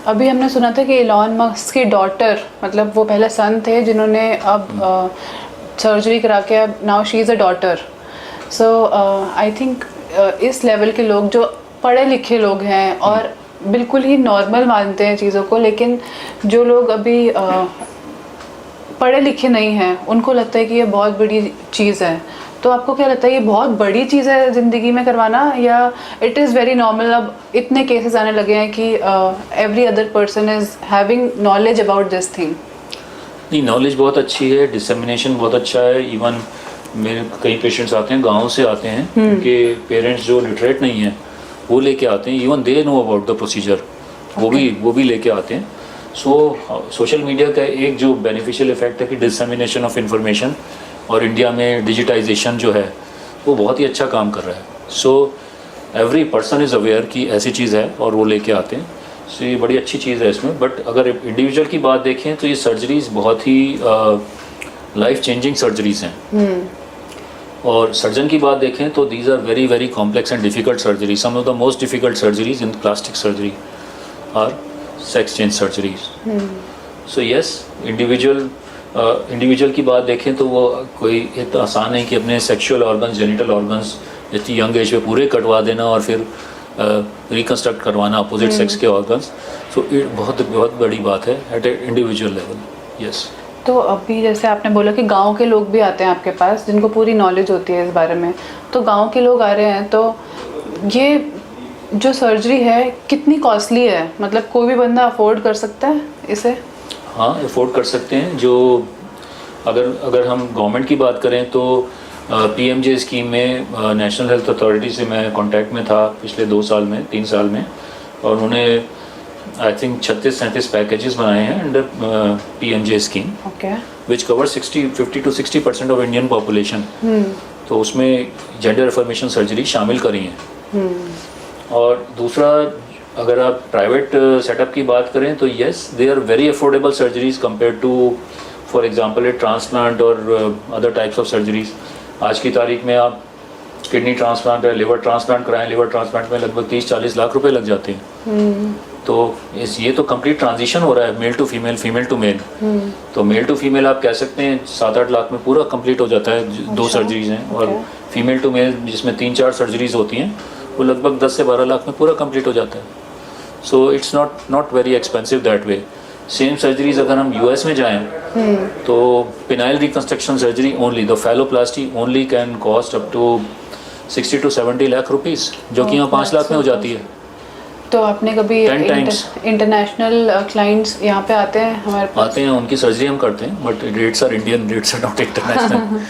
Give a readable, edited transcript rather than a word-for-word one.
अभी हमने सुना था कि इलॉन मस्क की डॉटर, मतलब वो पहले सन थे जिन्होंने अब सर्जरी करा के अब now she is a daughter. So I think इस लेवल के लोग जो पढ़े लिखे लोग हैं और बिल्कुल ही नॉर्मल मानते हैं चीज़ों को, लेकिन जो लोग अभी पढ़े लिखे नहीं हैं उनको लगता है कि ये बहुत बड़ी चीज़ है। तो आपको क्या लगता है, ये बहुत बड़ी चीज़ है ज़िंदगी में करवाना, या इट इज़ वेरी नॉर्मल? अब इतने केसेस आने लगे हैं कि every other person is having knowledge about this thing. नहीं, नॉलेज बहुत अच्छी है, डिसमिनेशन बहुत अच्छा है। इवन मेरे कई पेशेंट्स आते हैं, गाँव से आते हैं, उनके पेरेंट्स जो लिटरेट नहीं हैं वो लेके आते हैं। Even they know about the procedure, वो भी लेके आते हैं। सोशल मीडिया का एक जो बेनिफिशियल इफेक्ट है कि डिसमिनेशन ऑफ इंफॉर्मेशन, और इंडिया में डिजिटाइजेशन जो है वो बहुत ही अच्छा काम कर रहा है। So every person is aware कि ऐसी चीज़ है और वो लेके आते हैं। सो ये बड़ी अच्छी चीज़ है इसमें। बट अगर इंडिविजुअल की बात देखें तो ये सर्जरीज बहुत ही लाइफ चेंजिंग सर्जरीज हैं। और सर्जन की बात देखें तो these are very very complex and difficult surgery. Some of the most difficult surgeries in plastic surgery are sex change surgeries. So yes, individual की बात देखें तो वो कोई इतना आसान नहीं कि अपने सेक्सुअल ऑर्गन्स, जेनिटल ऑर्गन्स इतनी यंग एज में पूरे कटवा देना और फिर रिकन्स्ट्रक्ट करवाना अपोजिट सेक्स के ऑर्गन्स। सो बहुत बहुत बड़ी बात है at a individual level. Yes. तो अभी जैसे आपने बोला कि गांव के लोग भी आते हैं आपके पास जिनको पूरी नॉलेज होती है इस बारे में, तो गांव के लोग आ रहे हैं, तो ये जो सर्जरी है कितनी कॉस्टली है? मतलब कोई भी बंदा अफोर्ड कर सकता है इसे? हाँ, अफोर्ड कर सकते हैं। जो अगर हम गवर्नमेंट की बात करें तो PMJ स्कीम में नेशनल हेल्थ अथॉरिटी से मैं कांटेक्ट में था पिछले 3 साल में, और उन्होंने आई थिंक 36-37 पैकेजेस बनाए हैं under PMJ scheme, which cover 50 to 60% of Indian population. तो उसमें जेंडर अफर्मेशन सर्जरी शामिल करी हैं। और दूसरा, अगर आप प्राइवेट सेटअप की बात करें तो yes, they are very affordable surgeries compare to for example a transplant और अदर टाइप्स ऑफ सर्जरीज। आज की तारीख में आप किडनी ट्रांसप्लांट या लिवर ट्रांसप्लांट कराएं, लिवर ट्रांसप्लांट में लगभग 30-40 लाख रुपए लग जाते हैं। तो ये तो कंप्लीट ट्रांजिशन हो रहा है male to female, female to male. तो मेल टू फीमेल आप कह सकते हैं 7-8 लाख में पूरा कंप्लीट हो जाता है। 2 सर्जरीज हैं। और फीमेल टू मेल जिसमें 3-4 सर्जरीज होती हैं वो लगभग 10 से 12 लाख में पूरा कंप्लीट हो जाता है। So it's not very expensive that way. Same surgeries अगर हम US में जाएं तो penile reconstruction surgery only, the phalloplasty only can cost up to 60 to 70 lakh rupees, जो कि यहाँ 5 लाख में हो जाती है। तो आपने कभी इंटरनेशनल क्लाइंट्स यहाँ पे आते हैं हमारे पास? आते हैं, उनकी सर्जरी हम करते हैं, but rates are Indian, rates are not international.